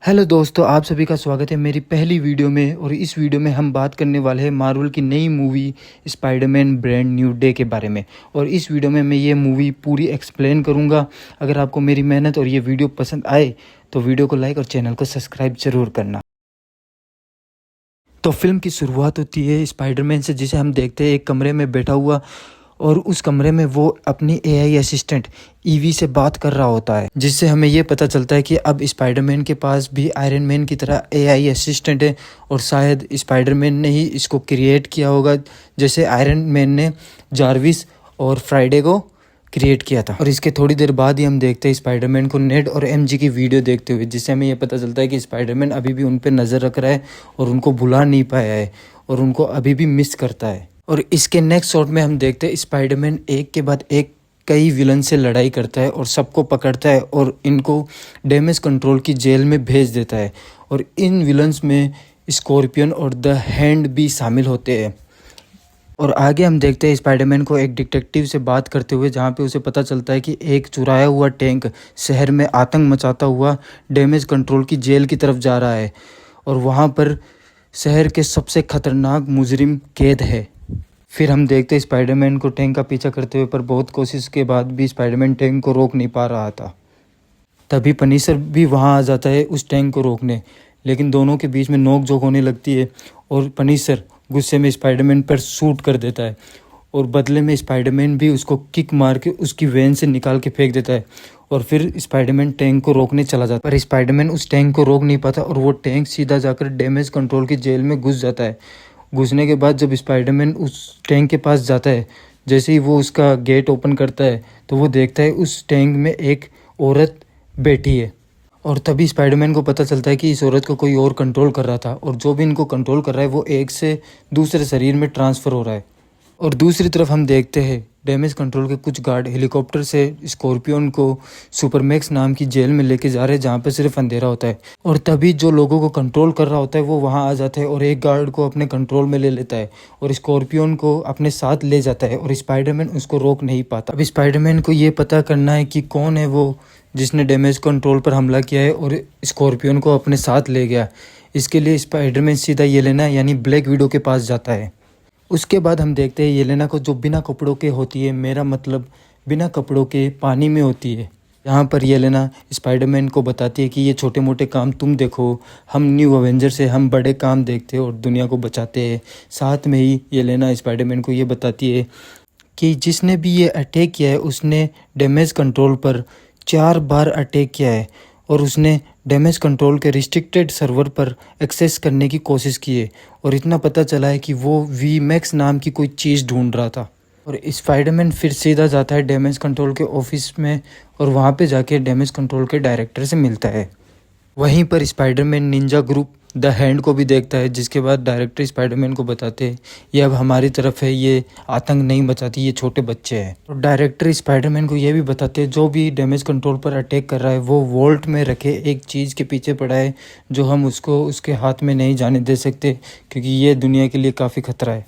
Hello दोस्तों, आप सभी का स्वागत है मेरी पहली वीडियो में। और इस वीडियो में हम बात करने वाले हैं मार्वल की नई movie Spiderman brand new day के बारे में। और इस वीडियो में मैं ये मूवी पूरी एक्सप्लेन करूँगा। अगर आपको मेरी मेहनत और ये वीडियो पसंद आए तो वीडियो को लाइक और चैनल को सब्सक्राइब ज़रूर करना। तो फिल्म की शुरुआत होती है स्पाइडरमैन से, जिसे हम देखते हैं एक कमरे में बैठा हुआ, और उस कमरे में वो अपनी एआई असिस्टेंट ईवी से बात कर रहा होता है, जिससे हमें ये पता चलता है कि अब स्पाइडरमैन के पास भी आयरन मैन की तरह एआई असिस्टेंट है। और शायद स्पाइडरमैन ने ही इसको क्रिएट किया होगा, जैसे आयरन मैन ने जार्विस और फ्राइडे को क्रिएट किया था। और इसके थोड़ी देर बाद ही हम देखते हैं स्पाइडरमैन को नेड और एमजी की वीडियो देखते हुए, जिससे हमें यह पता चलता है कि स्पाइडरमैन अभी भी उन पर नज़र रख रहा है और उनको भुला नहीं पाया है और उनको अभी भी मिस करता है। और इसके नेक्स्ट शॉट में हम देखते हैं स्पाइडरमैन एक के बाद एक कई विलन से लड़ाई करता है और सबको पकड़ता है और इनको डैमेज कंट्रोल की जेल में भेज देता है। और इन विलन्स में स्कॉर्पियन और द हैंड भी शामिल होते हैं। और आगे हम देखते हैं स्पाइडरमैन को एक डिटेक्टिव से बात करते हुए, जहाँ पे उसे पता चलता है कि एक चुराया हुआ टैंक शहर में आतंक मचाता हुआ डैमेज कंट्रोल की जेल की तरफ जा रहा है और वहाँ पर शहर के सबसे खतरनाक मुजरिम कैद है। फिर हम देखते हैं स्पाइडरमैन को टैंक का पीछा करते हुए, पर बहुत कोशिश के बाद भी स्पाइडरमैन टैंक को रोक नहीं पा रहा था। तभी पनिशर भी वहाँ आ जाता है उस टैंक को रोकने, लेकिन दोनों के बीच में नोक-झोंक होने लगती है और पनिशर गुस्से में स्पाइडरमैन पर शूट कर देता है और बदले में स्पाइडरमैन भी उसको किक मार के उसकी वेन से निकाल के फेंक देता है। और फिर स्पाइडरमैन टैंक को रोकने चला जाता है, पर स्पाइडरमैन उस टैंक को रोक नहीं पाता और वो टैंक सीधा जाकर डैमेज कंट्रोल की जेल में घुस जाता है। घुसने के बाद जब स्पाइडरमैन उस टैंक के पास जाता है, जैसे ही वो उसका गेट ओपन करता है तो वो देखता है उस टैंक में एक औरत बैठी है। और तभी स्पाइडरमैन को पता चलता है कि इस औरत को कोई और कंट्रोल कर रहा था और जो भी इनको कंट्रोल कर रहा है वो एक से दूसरे शरीर में ट्रांसफ़र हो रहा है। और दूसरी तरफ हम देखते हैं डैमेज कंट्रोल के कुछ गार्ड हेलीकॉप्टर से स्कॉर्पियन को सुपरमैक्स नाम की जेल में लेके जा रहे हैं, जहाँ पे सिर्फ अंधेरा होता है। और तभी जो लोगों को कंट्रोल कर रहा होता है वो वहाँ आ जाता है और एक गार्ड को अपने कंट्रोल में ले लेता है और स्कॉर्पियन को अपने साथ ले जाता है और स्पाइडरमैन उसको रोक नहीं पाता। अब स्पाइडरमैन को ये पता करना है कि कौन है वो जिसने डैमेज कंट्रोल पर हमला किया है और स्कॉर्पियन को अपने साथ ले गया। इसके लिए स्पाइडरमैन सीधा येलेना यानी ब्लैक विडो के पास जाता है। उसके बाद हम देखते हैं येलेना को, जो बिना कपड़ों के होती है, मेरा मतलब बिना कपड़ों के पानी में होती है। यहाँ पर येलेना स्पाइडरमैन को बताती है कि ये छोटे मोटे काम तुम देखो, हम न्यू अवेंजर से हम बड़े काम देखते हैं और दुनिया को बचाते हैं। साथ में ही येलेना स्पाइडरमैन को ये बताती है कि जिसने भी ये अटैक किया है उसने डैमेज कंट्रोल पर 4 बार अटैक किया है और उसने डैमेज कंट्रोल के रिस्ट्रिक्टेड सर्वर पर एक्सेस करने की कोशिश की है। और इतना पता चला है कि वो वीमैक्स नाम की कोई चीज़ ढूंढ रहा था। और स्पाइडरमैन फिर सीधा जाता है डैमेज कंट्रोल के ऑफिस में और वहाँ पे जाके डैमेज कंट्रोल के डायरेक्टर से मिलता है। वहीं पर Spiderman Ninja group the hand को भी देखता है, जिसके बाद डायरेक्टर स्पाइडरमैन को बताते हैं ये अब हमारी तरफ है, ये आतंक नहीं मचाती, ये छोटे बच्चे हैं। और डायरेक्टर स्पाइडरमैन को ये भी बताते हैं जो भी डैमेज कंट्रोल पर अटैक कर रहा है वो वॉल्ट में रखे एक चीज़ के पीछे पड़ा है, जो हम उसको उसके हाथ में नहीं जाने दे सकते क्योंकि ये दुनिया के लिए काफ़ी खतरा है।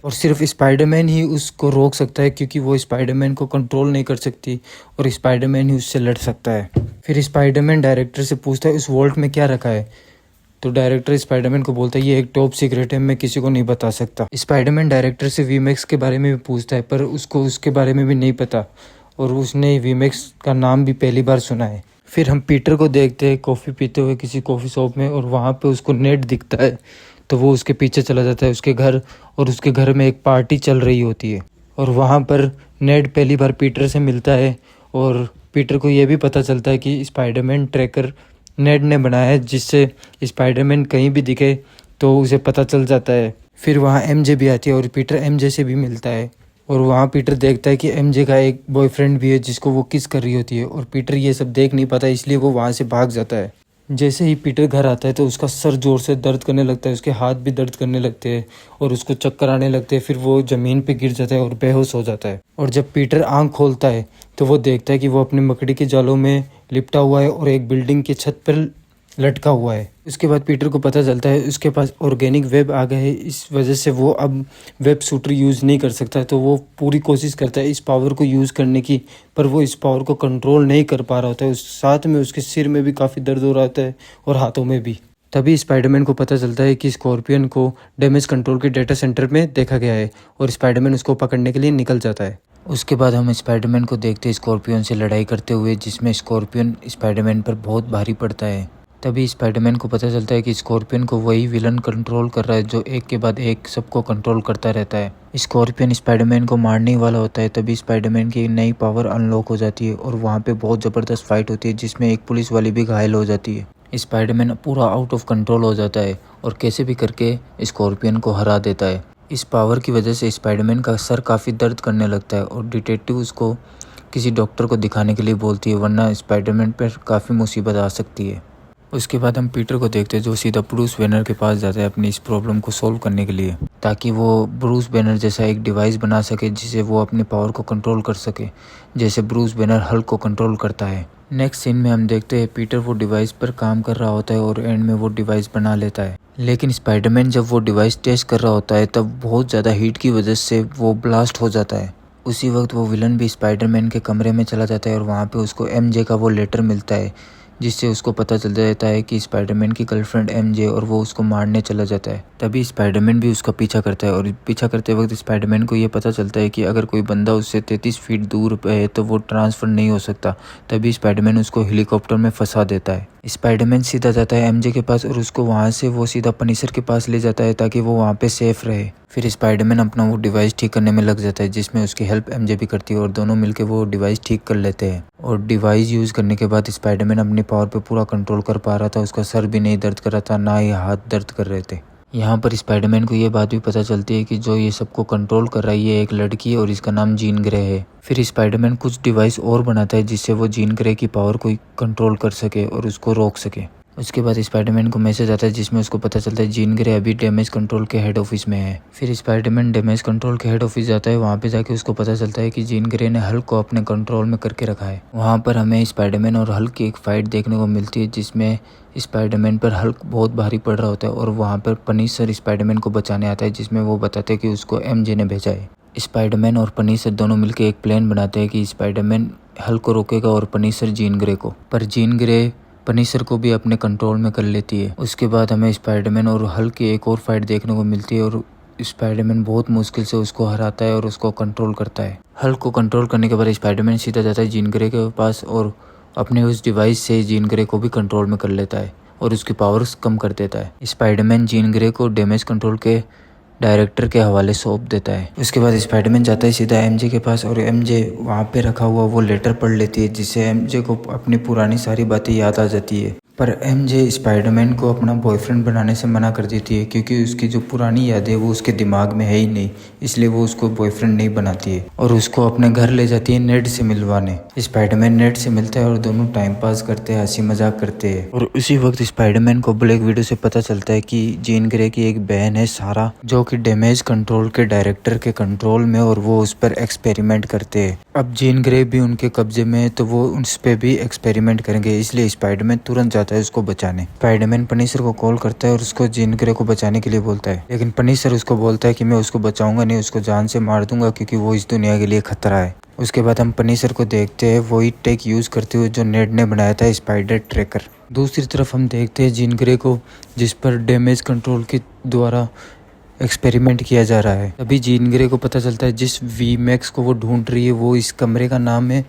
और सिर्फ स्पाइडरमैन ही उसको रोक सकता है क्योंकि वो स्पाइडरमैन को कंट्रोल नहीं कर सकती और स्पाइडरमैन ही उससे लड़ सकता है। फिर स्पाइडरमैन डायरेक्टर से पूछता है उस वॉल्ट में क्या रखा है, तो डायरेक्टर स्पाइडरमैन को बोलता है ये एक टॉप सीक्रेट है, मैं किसी को नहीं बता सकता। स्पाइडरमैन डायरेक्टर से वीमैक्स के बारे में भी पूछता है, पर उसको उसके बारे में भी नहीं पता और उसने वीमैक्स का नाम भी पहली बार सुना है। फिर हम पीटर को देखते हैं कॉफ़ी पीते हुए किसी कॉफ़ी शॉप में और वहाँ पे उसको नेट दिखता है, तो वो उसके पीछे चला जाता है उसके घर, और उसके घर में एक पार्टी चल रही होती है। और वहाँ पर नेड पहली बार पीटर से मिलता है और पीटर को ये भी पता चलता है कि स्पाइडरमैन ट्रैकर नेड ने बनाया है, जिससे स्पाइडरमैन कहीं भी दिखे तो उसे पता चल जाता है। फिर वहाँ एमजे भी आती है और पीटर एमजे से भी मिलता है और वहाँ पीटर देखता है कि एमजे का एक बॉयफ्रेंड भी है जिसको वो किस कर रही होती है, और पीटर ये सब देख नहीं पाता इसलिए वो वहाँ से भाग जाता है। जैसे ही पीटर घर आता है तो उसका सर ज़ोर से दर्द करने लगता है, उसके हाथ भी दर्द करने लगते हैं और उसको चक्कर आने लगते हैं। फिर वो ज़मीन पे गिर जाता है और बेहोश हो जाता है। और जब पीटर आँख खोलता है तो वो देखता है कि वो अपने मकड़ी के जालों में लिपटा हुआ है और एक बिल्डिंग की छत पर लटका हुआ है। उसके बाद पीटर को पता चलता है उसके पास ऑर्गेनिक वेब आ गए है, इस वजह से वो अब वेब शूटर यूज़ नहीं कर सकता है। तो वो पूरी कोशिश करता है इस पावर को यूज़ करने की, पर वो इस पावर को कंट्रोल नहीं कर पा रहा होता है। उस साथ में उसके सिर में भी काफ़ी दर्द हो रहा होता है और हाथों में भी। तभी स्पाइडरमैन को पता चलता है कि स्कॉर्पियन को डैमेज कंट्रोल के डेटा सेंटर में देखा गया है और स्पाइडरमैन उसको पकड़ने के लिए निकल जाता है। उसके बाद हम स्पाइडरमैन को देखते हैं स्कॉर्पियन से लड़ाई करते हुए, जिसमें स्कॉर्पियन स्पाइडरमैन पर बहुत भारी पड़ता है। तभी स्पाइडरमैन को पता चलता है कि स्कॉर्पियन को वही विलन कंट्रोल कर रहा है जो एक के बाद एक सबको कंट्रोल करता रहता है। स्कॉर्पियन स्पाइडरमैन को मारने ही वाला होता है, तभी स्पाइडरमैन की नई पावर अनलॉक हो जाती है और वहाँ पे बहुत ज़बरदस्त फाइट होती है जिसमें एक पुलिस वाली भी घायल हो जाती है। स्पाइडरमैन पूरा आउट ऑफ कंट्रोल हो जाता है और कैसे भी करके स्कॉर्पियन को हरा देता है। इस पावर की वजह से स्पाइडरमैन का सर काफ़ी दर्द करने लगता है और डिटेक्टिव उसको किसी डॉक्टर को दिखाने के लिए बोलती है, वरना स्पाइडरमैन पर काफ़ी मुसीबत आ सकती है। उसके बाद हम पीटर को देखते हैं जो सीधा ब्रूस बैनर के पास जाता है अपनी इस प्रॉब्लम को सॉल्व करने के लिए, ताकि वो ब्रूस बैनर जैसा एक डिवाइस बना सके जिसे वो अपनी पावर को कंट्रोल कर सके, जैसे ब्रूस बैनर हल्क को कंट्रोल करता है। नेक्स्ट सीन में हम देखते हैं पीटर वो डिवाइस पर काम कर रहा होता है और एंड में वो डिवाइस बना लेता है। लेकिन स्पाइडरमैन जब वो डिवाइस टेस्ट कर रहा होता है तब बहुत ज़्यादा हीट की वजह से वो ब्लास्ट हो जाता है। उसी वक्त वो विलन भी स्पाइडरमैन के कमरे में चला जाता है और वहाँ पे उसको एमजे का वो लेटर मिलता है, जिससे उसको पता चल जाता है कि स्पाइडरमैन की गर्लफ्रेंड एमजे, और वो उसको मारने चला जाता है। तभी स्पाइडरमैन भी उसका पीछा करता है और पीछा करते वक्त स्पाइडरमैन को ये पता चलता है कि अगर कोई बंदा उससे 33 फीट दूर है तो वो ट्रांसफ़र नहीं हो सकता। तभी स्पाइडरमैन उसको हेलीकॉप्टर में फंसा देता है। स्पाइडरमैन सीधा जाता है एमजे के पास और उसको वहाँ से वो सीधा पनिशर के पास ले जाता है ताकि वो वहाँ पे सेफ रहे। फिर स्पाइडरमैन अपना वो डिवाइस ठीक करने में लग जाता है, जिसमें उसकी हेल्प एमजे भी करती है और दोनों मिलकर वो डिवाइस ठीक कर लेते हैं। और डिवाइस यूज़ करने के बाद स्पाइडरमैन अपनी पावर पे पूरा कंट्रोल कर पा रहा था। उसका सर भी नहीं दर्द कर रहा था, ना ही हाथ दर्द कर रहे थे। यहाँ पर स्पाइडरमैन को ये बात भी पता चलती है कि जो ये सबको कंट्रोल कर रहा है ये एक लड़की है और इसका नाम जीन ग्रे है। फिर स्पाइडरमैन कुछ डिवाइस और बनाता है जिससे वो जीन ग्रे की पावर को कंट्रोल कर सके और उसको रोक सके। उसके बाद स्पाइडरमैन को मैसेज आता है जिसमें उसको पता चलता है जीन ग्रे अभी डैमेज कंट्रोल के हेड ऑफिस में है। फिर स्पाइडरमैन डैमेज कंट्रोल के हेड ऑफिस जाता है। वहाँ पे जाके उसको पता चलता है कि जीन ग्रे ने हल्क को अपने कंट्रोल में करके रखा है। वहाँ पर हमें स्पाइडरमैन और हल्क की एक फाइट देखने को मिलती है जिसमें स्पाइडरमैन पर हल्क बहुत भारी पड़ रहा होता है और वहाँ पर पनिशर स्पाइडरमैन को बचाने आता है, जिसमें वो बताते हैं कि उसको एमजे ने भेजा है। स्पाइडरमैन और पनिशर दोनों मिलकर एक प्लान बनाते हैं कि स्पाइडरमैन हल्क को रोकेगा और पनिशर जीन ग्रे को, पर जीन ग्रे पनिशर को भी अपने कंट्रोल में कर लेती है। उसके बाद हमें स्पाइडरमैन और हल्क की एक और फाइट देखने को मिलती है और स्पाइडरमैन बहुत मुश्किल से उसको हराता है और उसको कंट्रोल करता है। हल्क को कंट्रोल करने के बाद स्पाइडरमैन सीधा जाता है जीन ग्रे के पास और अपने उस डिवाइस से जीन ग्रे को भी कंट्रोल में कर लेता है और उसकी पावर्स कम कर देता है। स्पाइडरमैन जीन ग्रे को डैमेज कंट्रोल के डायरेक्टर के हवाले सौंप देता है। उसके बाद स्पाइडरमैन जाता है सीधा एमजे के पास और एमजे वहाँ पे रखा हुआ वो लेटर पढ़ लेती है, जिससे एमजे को अपनी पुरानी सारी बातें याद आ जाती है। पर एमजे स्पाइडरमैन को अपना बॉयफ्रेंड बनाने से मना कर देती है क्योंकि उसकी जो पुरानी यादें वो उसके दिमाग में है ही नहीं, इसलिए वो उसको बॉयफ्रेंड नहीं बनाती है और उसको अपने घर ले जाती है नेड से मिलवाने। स्पाइडरमैन नेड से मिलता है और दोनों टाइम पास करते हैं, हंसी मजाक करते हैं। और उसी वक्त स्पाइडरमैन को ब्लैक विडो से पता चलता है कि जीन ग्रे की एक बहन है सारा, जो कि डैमेज कंट्रोल के डायरेक्टर के कंट्रोल में, और वो उस पर एक्सपेरिमेंट करते हैं। अब जीन ग्रे भी उनके कब्जे में है तो वो उस पर भी एक्सपेरिमेंट करेंगे, इसलिए स्पाइडरमैन तुरंत जाता है उसको बचाने। स्पाइडरमैन पनिशर को कॉल करता है और उसको जीन ग्रे को बचाने के लिए बोलता है, लेकिन पनिशर उसको बोलता है कि मैं उसको बचाऊंगा नहीं, उसको जान से मार दूंगा क्योंकि वो इस दुनिया के लिए खतरा है। उसके बाद हम पनिशर को देखते हैं वही टेक यूज करते हुए जो नेड ने बनाया था, स्पाइडर ट्रैकर। दूसरी तरफ हम देखते हैं जीन ग्रे को जिस पर डैमेज कंट्रोल के द्वारा एक्सपेरिमेंट किया जा रहा है। तभी जीन ग्रे को पता चलता है जिस वीमैक्स को वो ढूंढ रही है वो इस कमरे का नाम है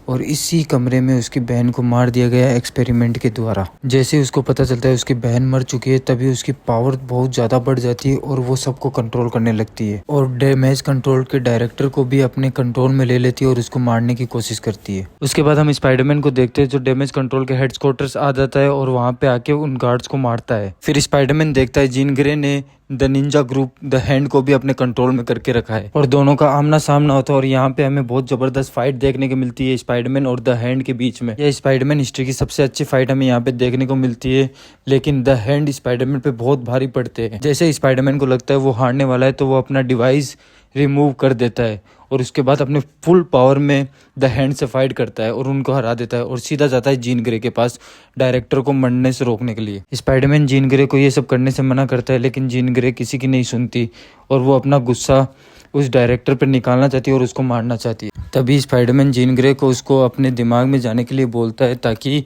और इसी कमरे में उसकी बहन को मार दिया गया एक्सपेरिमेंट के द्वारा। जैसे उसको पता चलता है उसकी बहन मर चुकी है तभी उसकी पावर बहुत ज़्यादा बढ़ जाती है और वो सबको कंट्रोल करने लगती है और डैमेज कंट्रोल के डायरेक्टर को भी अपने कंट्रोल में ले लेती है और उसको मारने की कोशिश करती है। उसके बाद हम स्पाइडरमैन को देखते हैं जो डैमेज कंट्रोल के हेडक्वार्टर्स आ जाता है और वहाँ पे आके उन गार्ड्स को मारता है। फिर स्पाइडरमैन देखता है जीन ग्रे ने the Ninja group the hand को भी अपने कंट्रोल में करके रखा है और दोनों का आमना सामना होता है और यहाँ पे हमें बहुत जबरदस्त फाइट देखने को मिलती है स्पाइडरमैन और द हैंड के बीच में। यह स्पाइडरमैन हिस्ट्री की सबसे अच्छी फाइट हमें यहाँ पे देखने को मिलती है, लेकिन द हैंड स्पाइडरमैन पे बहुत भारी पड़ते हैं। जैसे स्पाइडरमैन को लगता है वो हारने वाला है तो वो अपना डिवाइस रिमूव कर देता है और उसके बाद अपने फुल पावर में द हैंड से फाइट करता है और उनको हरा देता है और सीधा जाता है जीन ग्रे के पास डायरेक्टर को मरने से रोकने के लिए। स्पाइडरमैन जीन ग्रे को ये सब करने से मना करता है, लेकिन जीन ग्रे किसी की नहीं सुनती और वो अपना गुस्सा उस डायरेक्टर पर निकालना चाहती है और उसको मारना चाहती है। तभी स्पाइडरमैन जीन ग्रे को उसको अपने दिमाग में जाने के लिए बोलता है ताकि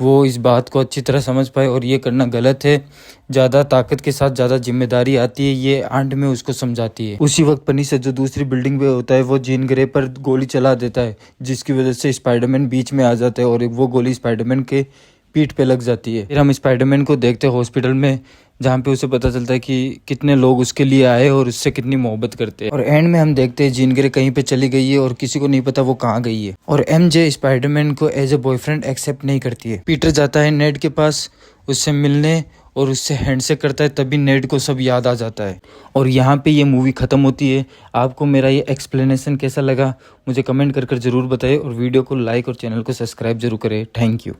वो इस बात को अच्छी तरह समझ पाए और ये करना गलत है। ज़्यादा ताकत के साथ ज़्यादा जिम्मेदारी आती है, ये आंट में उसको समझाती है। उसी वक्त पनीशर जो दूसरी बिल्डिंग पे होता है वो जीन ग्रे पर गोली चला देता है, जिसकी वजह से स्पाइडरमैन बीच में आ जाता है और वो गोली स्पाइडरमैन के पीठ पे लग जाती है। फिर हम स्पाइडरमैन को देखते हैं हॉस्पिटल में, जहाँ पे उसे पता चलता है कि कितने लोग उसके लिए आए और उससे कितनी मोहब्बत करते हैं। और एंड में हम देखते हैं जीन ग्रे कहीं पे चली गई है और किसी को नहीं पता वो कहाँ गई है। और एमजे स्पाइडरमैन को एज ए बॉयफ्रेंड एक्सेप्ट नहीं करती है। पीटर जाता है नेड के पास उससे मिलने और उससे हैंडशेक करता है, तभी नेड को सब याद आ जाता है। और यहाँ पे ये मूवी ख़त्म होती है। आपको मेरा ये एक्सप्लेनेशन कैसा लगा मुझे कमेंट कर ज़रूर बताइए और वीडियो को लाइक और चैनल को सब्सक्राइब जरूर करें। Thank you.